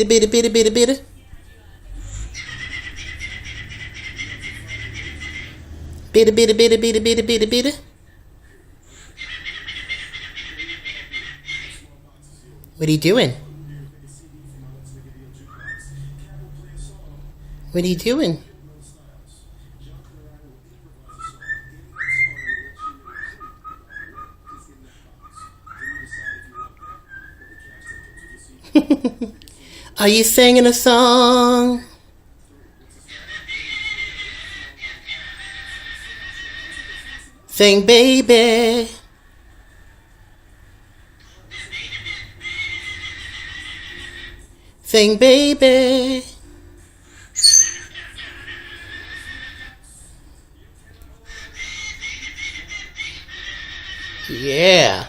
Bitter, bitter, bitter, bitter. Bitter, bitter, bitter, bitter, bitter, bitter, bitter. What are you doing? What are you doing? Are you singing a song? Sing, baby. Sing, baby. Yeah.